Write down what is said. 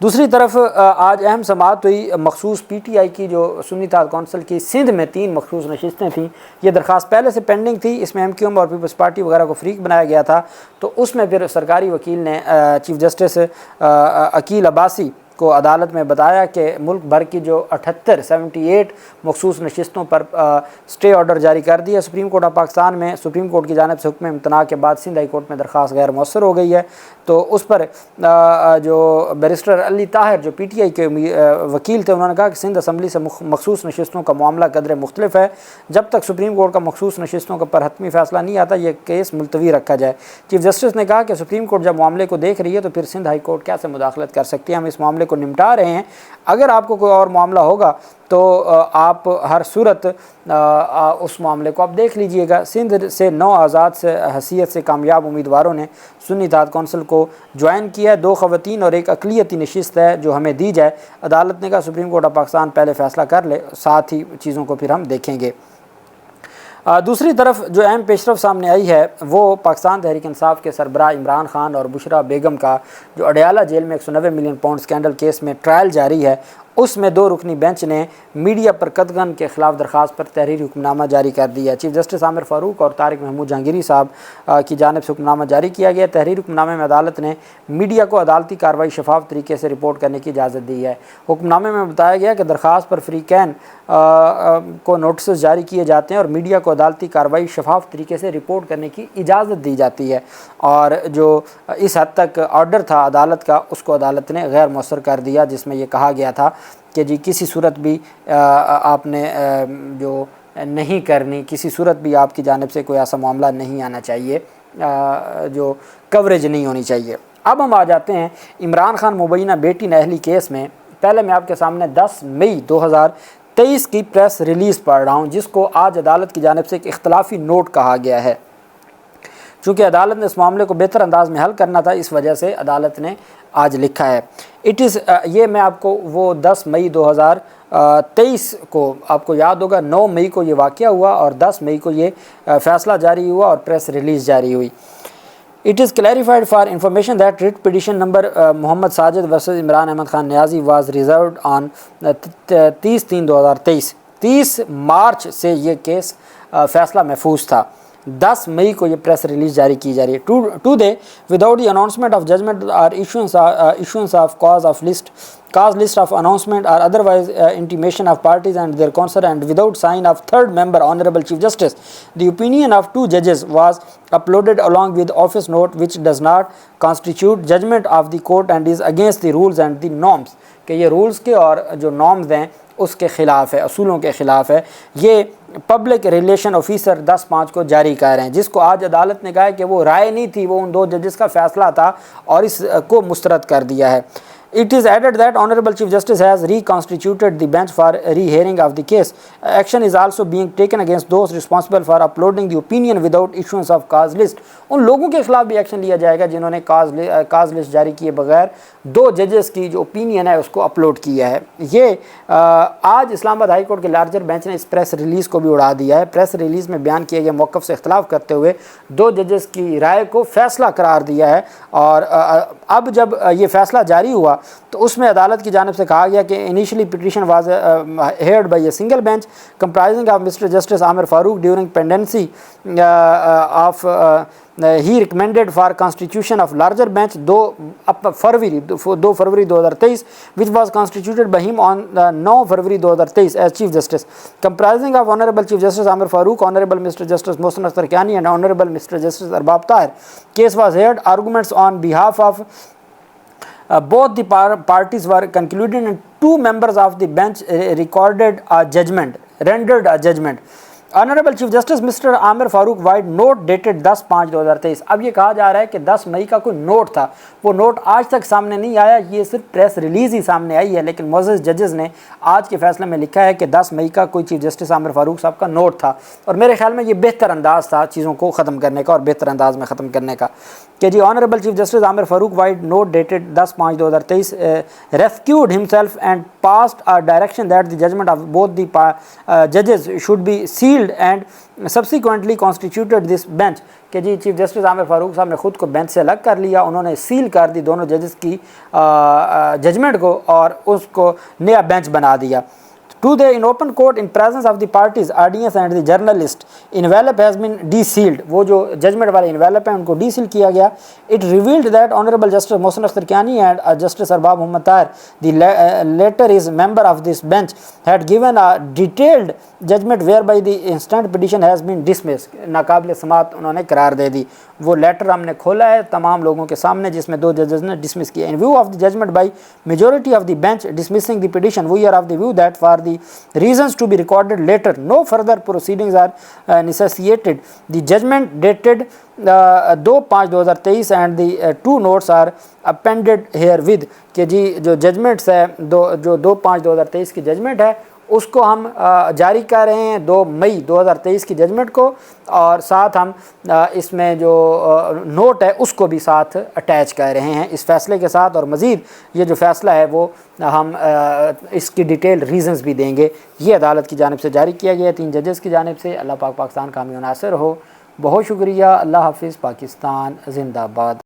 دوسری طرف آج اہم سماعت ہوئی مخصوص پی ٹی آئی کی جو سنی اتحاد کونسل کی سندھ میں 3 مخصوص نشستیں تھیں. یہ درخواست پہلے سے پینڈنگ تھی. اس میں ایم کیو ایم اور پیپلز پارٹی وغیرہ کو فریق بنایا گیا تھا. تو اس میں پھر سرکاری وکیل نے چیف جسٹس عقیل عباسی کو عدالت میں بتایا کہ ملک بھر کی جو 78 مخصوص نشستوں پر سٹے آرڈر جاری کر دیا سپریم کورٹ آف پاکستان میں. سپریم کورٹ کی جانب سے حکم امتناع کے بعد سندھ ہائی کورٹ میں درخواست غیر مؤثر ہو گئی ہے. تو اس پر جو بیرسٹر علی طاہر جو پی ٹی آئی کے وکیل تھے انہوں نے کہا کہ سندھ اسمبلی سے مخصوص نشستوں کا معاملہ قدر مختلف ہے. جب تک سپریم کورٹ کا مخصوص نشستوں پر حتمی فیصلہ نہیں آتا یہ کیس ملتوی رکھا جائے. چیف جسٹس نے کہا کہ سپریم کورٹ جب معاملے کو دیکھ رہی ہے تو پھر سندھ ہائی کورٹ کیسے مداخلت کر سکتی ہے. ہم اس معاملے کو نمٹا رہے ہیں. اگر آپ کو کوئی اور معاملہ ہوگا تو آپ ہر صورت اس معاملے کو آپ دیکھ لیجئے گا. سندھ سے 9 آزاد سے حیثیت سے کامیاب امیدواروں نے سنی اتحاد کونسل کو جوائن کیا ہے. 2 خواتین اور 1 اقلیتی نشست ہے جو ہمیں دی جائے. عدالت نے کہا سپریم کورٹ آف پاکستان پہلے فیصلہ کر لے, ساتھ ہی چیزوں کو پھر ہم دیکھیں گے. دوسری طرف جو اہم پیش رفت سامنے آئی ہے وہ پاکستان تحریک انصاف کے سربراہ عمران خان اور بشرا بیگم کا جو اڈیالہ جیل میں 190 ملین پاؤنڈ اسکینڈل کیس میں ٹرائل جاری ہے. اس میں 2 رکنی بینچ نے میڈیا پر قدغن کے خلاف درخواست پر تحریری حکم نامہ جاری کر دیا. چیف جسٹس عامر فاروق اور طارق محمود جہانگیری صاحب کی جانب سے حکم نامہ جاری کیا گیا. تحریری حکم نامے میں عدالت نے میڈیا کو عدالتی کارروائی شفاف طریقے سے رپورٹ کرنے کی اجازت دی ہے. حکم نامے میں بتایا گیا کہ درخواست پر فریقین کو نوٹسز جاری کیے جاتے ہیں اور میڈیا کو عدالتی کارروائی شفاف طریقے سے رپورٹ کرنے کی اجازت دی جاتی ہے. اور جو اس حد تک آرڈر تھا عدالت کا اس کو عدالت نے غیر مؤثر کر دیا, جس میں یہ کہا گیا تھا کہ جی کسی صورت بھی آپ نے جو نہیں کرنی, کسی صورت بھی آپ کی جانب سے کوئی ایسا معاملہ نہیں آنا چاہیے, جو کوریج نہیں ہونی چاہیے. اب ہم آ جاتے ہیں عمران خان مبینہ بیٹی نااہلی کیس میں. پہلے میں آپ کے سامنے 10 مئی 2023 کی پریس ریلیز پڑھ رہا ہوں جس کو آج عدالت کی جانب سے ایک اختلافی نوٹ کہا گیا ہے. چونکہ عدالت نے اس معاملے کو بہتر انداز میں حل کرنا تھا اس وجہ سے عدالت نے آج لکھا ہے. یہ میں آپ کو وہ 10 مئی 2023 کو آپ کو یاد ہوگا 9 مئی کو یہ واقعہ ہوا اور 10 مئی کو یہ فیصلہ جاری ہوا اور پریس ریلیز جاری ہوئی. It is clarified for information that writ petition number Muhammad Sajid versus Imran Ahmad Khan Niazi was reserved on 30/3/2023. 30 March سے یہ کیس فیصلہ محفوظ تھا. 10 مئی کو یہ پریس ریلیز جاری کی جا رہی ہے. Today, without the announcement of judgment or issuance of cause list of announcement or otherwise intimation of parties and their concern, and without sign of third member Honorable Chief Justice, the opinion of 2 judges was uploaded along with office note which does not constitute judgment of the court and is against the rules and the norms. کہ یہ rules کے اور جو norms ہیں اس کے خلاف ہے, اصولوں کے خلاف ہے. یہ پبلک ریلیشن آفیسر 10/5 کو جاری کر رہے ہیں, جس کو آج عدالت نے کہا ہے کہ وہ رائے نہیں تھی, وہ ان 2 ججز کا فیصلہ تھا اور اس کو مسترد کر دیا ہے. It is added that Honorable Chief Justice has reconstituted the bench for re-hearing of the case. Action is also being taken against those responsible for uploading the opinion without issuance of cause list. ان لوگوں کے خلاف بھی action لیا جائے گا جنہوں نے cause list جاری کیے بغیر 2 ججز کی جو اوپینین ہے اس کو اپلوڈ کیا ہے. یہ آج اسلام آباد ہائی کورٹ کے لارجر بینچ نے اس پریس ریلیز کو بھی اڑا دیا ہے. پریس ریلیز میں بیان کیے گئے موقف سے اختلاف کرتے ہوئے 2 ججز کی رائے کو فیصلہ قرار دیا ہے. اور اب جب یہ فیصلہ جاری ہوا تو اس میں عدالت کی جانب سے کہا گیا کہ initially petition was heard by a single bench comprising of mister justice Aamir Farooq during pendency of he recommended for constitution of larger bench 2 February 2023 which was constituted by him on 9 February 2023 as Chief Justice, comprising of Honorable Chief Justice Amir Farooq, Honorable Mr. Justice Mohsen Akhtar Kiani and Honorable Mr. Justice Arbab Tahir. Case was heard. Arguments on behalf of both the parties were concluded and 2 members of the bench rendered a judgment. Honorable Chief Justice Mr. Amir Farooq White note dated 10/5/2023. اب یہ کہا جا رہا ہے کہ 10 مئی کا کوئی note تھا, وہ نوٹ آج تک سامنے نہیں آیا, یہ صرف پریس ریلیز ہی سامنے آئی ہے. لیکن معزز ججز نے آج کے فیصلے میں لکھا ہے کہ 10 مئی کا کوئی چیف جسٹس عامر فاروق صاحب کا نوٹ تھا. اور میرے خیال میں یہ بہتر انداز تھا چیزوں کو ختم کرنے کا اور بہتر انداز میں ختم کرنے کا کہ جی honourable chief justice Aamir Farooq vide note dated 10/5/2023 rescued himself and passed a direction that the judgment of both the judges should be sealed sealed and subsequently constituted this bench کہ جی چیف جسٹس عامر فاروق صاحب نے خود کو بینچ سے الگ کر لیا, انہوں نے سیل کر دی دونوں ججز کی ججمنٹ کو اور اس کو نیا بینچ بنا دیا. Today in open court in presence of the parties, audience and the journalist, envelope has been de-sealed. وہ جو ججمنٹ والے envelope ہیں ان کو ڈی سیل کیا گیا. It revealed that Honorable Justice Mohsen Akhtar Kiani and Justice Arbab Muhammad Tahir, the latter is member of this bench, had given a detailed judgment whereby the instant petition has been dismissed. ناقابل سماعت انہوں نے قرار دے دی. وہ letter ہم نے کھولا ہے تمام لوگوں کے سامنے جس میں 2 ججز نے ڈسمس کیا. In view of the judgment by majority of the bench dismissing the petition, we are of the view that for the reasons to be recorded later, no further proceedings are necessitated. The judgment dated 2/5/2023 and the 2 notes are appended herewith. کہ جی جو judgements ہے جو 2/5/2023 کی judgment ہے اس کو ہم جاری کر رہے ہیں 2 مئی 2023 کی ججمنٹ کو, اور ساتھ ہم اس میں جو نوٹ ہے اس کو بھی ساتھ اٹیچ کر رہے ہیں اس فیصلے کے ساتھ, اور مزید یہ جو فیصلہ ہے وہ ہم اس کی ڈیٹیل ریزنز بھی دیں گے. یہ عدالت کی جانب سے جاری کیا گیا ہے 3 ججز کی جانب سے. اللہ پاک پاکستان کامیاب و ناصر ہو. بہت شکریہ. اللہ حافظ. پاکستان زندہ باد.